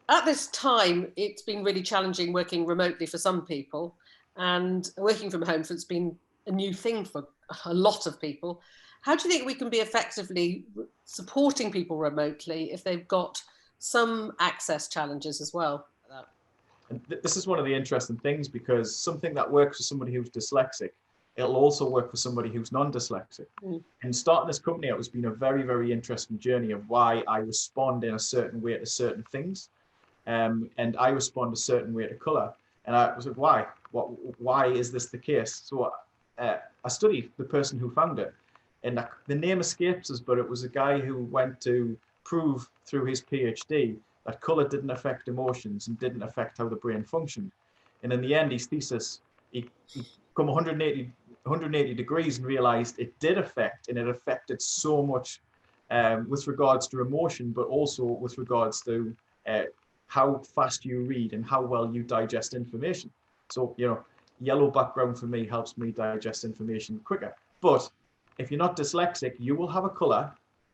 At this time, it's been really challenging working remotely for some people, and working from home, it's been a new thing for a lot of people. How do you think we can be effectively supporting people remotely if they've got some access challenges as well? And this is one of the interesting things, because something that works for somebody who's dyslexic, it'll also work for somebody who's non-dyslexic. And starting this company, it has been a very, very interesting journey of why I respond in a certain way to certain things. And I respond a certain way to color. And I was like, why? Why is this the case? So I studied the person who found it. And the name escapes us, but it was a guy who went to prove through his PhD that color didn't affect emotions and didn't affect how the brain functioned. And in the end, his thesis, he come 180 degrees and realized it did affect, and it affected so much with regards to emotion, but also with regards to how fast you read and how well you digest information. So, yellow background for me helps me digest information quicker. But if you're not dyslexic, you will have a color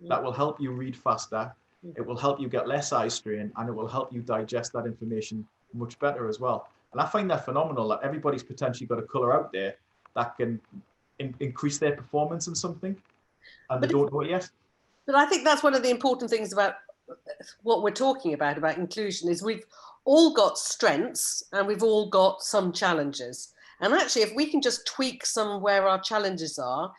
that will help you read faster. It will help you get less eye strain, and it will help you digest that information much better as well. And I find that phenomenal, that everybody's potentially got a color out there that can increase their performance in something, and they don't know it yet. But I think that's one of the important things about what we're talking about inclusion, is we've all got strengths and we've all got some challenges. And actually, if we can just tweak some where our challenges are,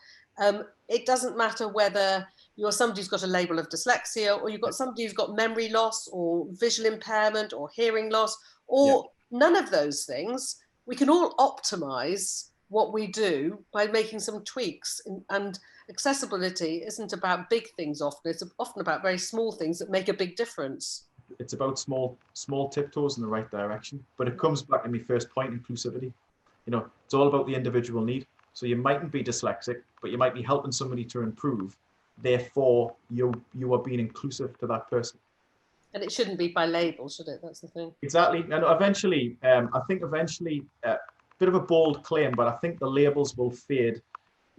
it doesn't matter whether you're somebody who's got a label of dyslexia, or you've got somebody who's got memory loss or visual impairment or hearing loss, or none of those things. We can all optimize what we do by making some tweaks. And accessibility isn't about big things often, it's often about very small things that make a big difference. It's about small tiptoes in the right direction. But it comes back to my first point, inclusivity. It's all about the individual need. So you mightn't be dyslexic, but you might be helping somebody to improve. Therefore, you are being inclusive to that person. And it shouldn't be by label, should it? That's the thing. Exactly. And eventually, I think a bit of a bold claim, but I think the labels will fade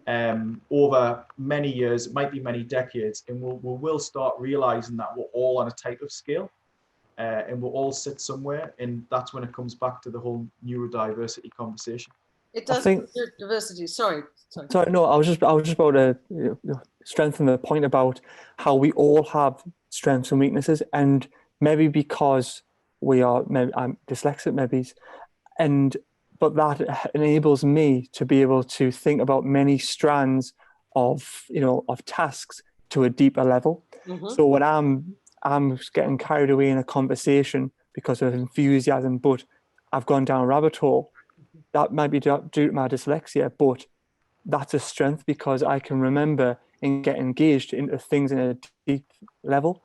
over many years. It might be many decades, and we'll start realizing that we're all on a type of scale, and we'll all sit somewhere. And that's when it comes back to the whole neurodiversity conversation. It does. Diversity. Sorry. No, I was just about to strengthen the point about how we all have strengths and weaknesses, and maybe because I'm dyslexic, but that enables me to be able to think about many strands of tasks to a deeper level. So when I'm getting carried away in a conversation because of enthusiasm, but I've gone down a rabbit hole, that might be due to my dyslexia, but that's a strength because I can remember and get engaged into things in a deep level.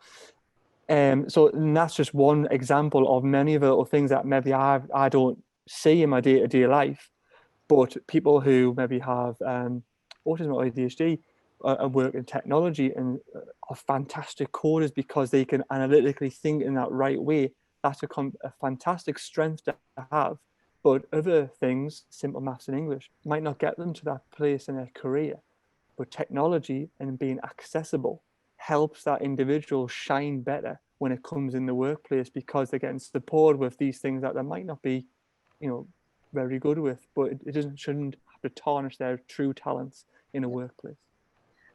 And that's just one example of many of the little things that maybe I don't see in my day-to-day life, but people who maybe have autism or ADHD and work in technology and are fantastic coders because they can analytically think in that right way. That's a fantastic strength to have. But other things, simple maths and English, might not get them to that place in their career. But technology and being accessible helps that individual shine better when it comes in the workplace, because they're getting support with these things that they might not be, very good with. But it shouldn't have to tarnish their true talents in a workplace.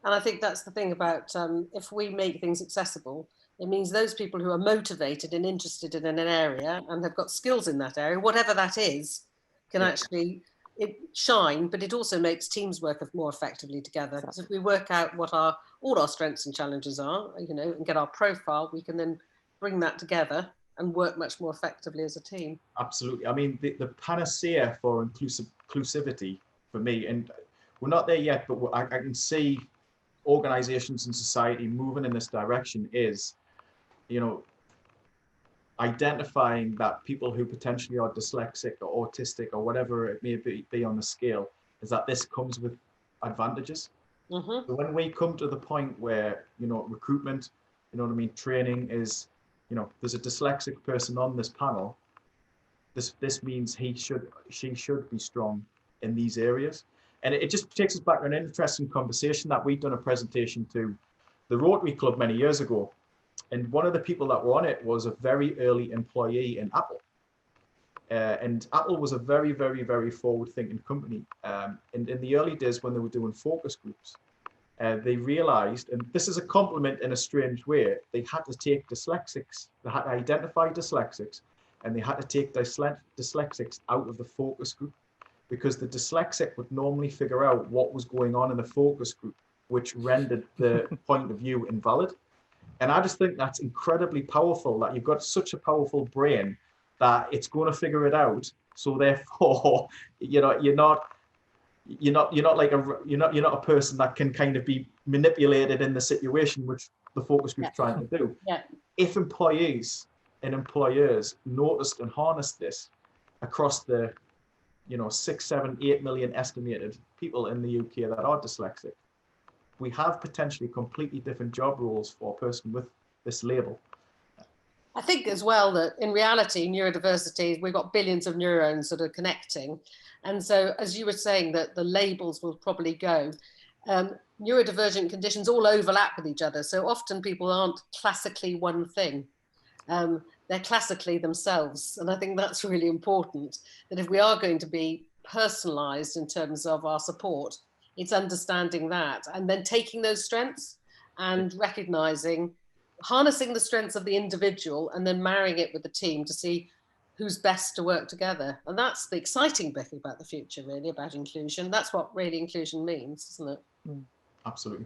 And I think that's the thing about if we make things accessible, it means those people who are motivated and interested in an area and have got skills in that area, whatever that is, can actually shine, but it also makes teams work more effectively together. Because if we work out what all our strengths and challenges are, and get our profile, we can then bring that together and work much more effectively as a team. Absolutely. I mean, the panacea for inclusivity for me, and we're not there yet, but I can see organizations and society moving in this direction, is identifying that people who potentially are dyslexic or autistic or whatever it may be on the scale, is that this comes with advantages. So when we come to the point where recruitment, training is, there's a dyslexic person on this panel, this means she should be strong in these areas. And it just takes us back to an interesting conversation that we'd done a presentation to the Rotary Club many years ago. And one of the people that were on it was a very early employee in Apple. And Apple was a very, very, very forward-thinking company. And in the early days when they were doing focus groups, they realized, and this is a compliment in a strange way, they had to take dyslexics, they had to identify dyslexics, and they had to take dyslexics out of the focus group, because the dyslexic would normally figure out what was going on in the focus group, which rendered the point of view invalid. And I just think that's incredibly powerful, that you've got such a powerful brain that it's going to figure it out. So therefore, you're not a person that can kind of be manipulated in the situation, which the focus group's trying to do. Yeah. If employees and employers noticed and harnessed this across the 6, 7, 8 million estimated people in the UK that are dyslexic, we have potentially completely different job roles for a person with this label. I think as well that in reality, neurodiversity, we've got billions of neurons that are connecting. And so, as you were saying, that the labels will probably go. Neurodivergent conditions all overlap with each other. So often people aren't classically one thing. They're classically themselves. And I think that's really important, that if we are going to be personalized in terms of our support, it's understanding that and then taking those strengths and recognizing, harnessing the strengths of the individual and then marrying it with the team to see who's best to work together. And that's the exciting bit about the future, really, about inclusion. That's what really inclusion means, isn't it? Absolutely.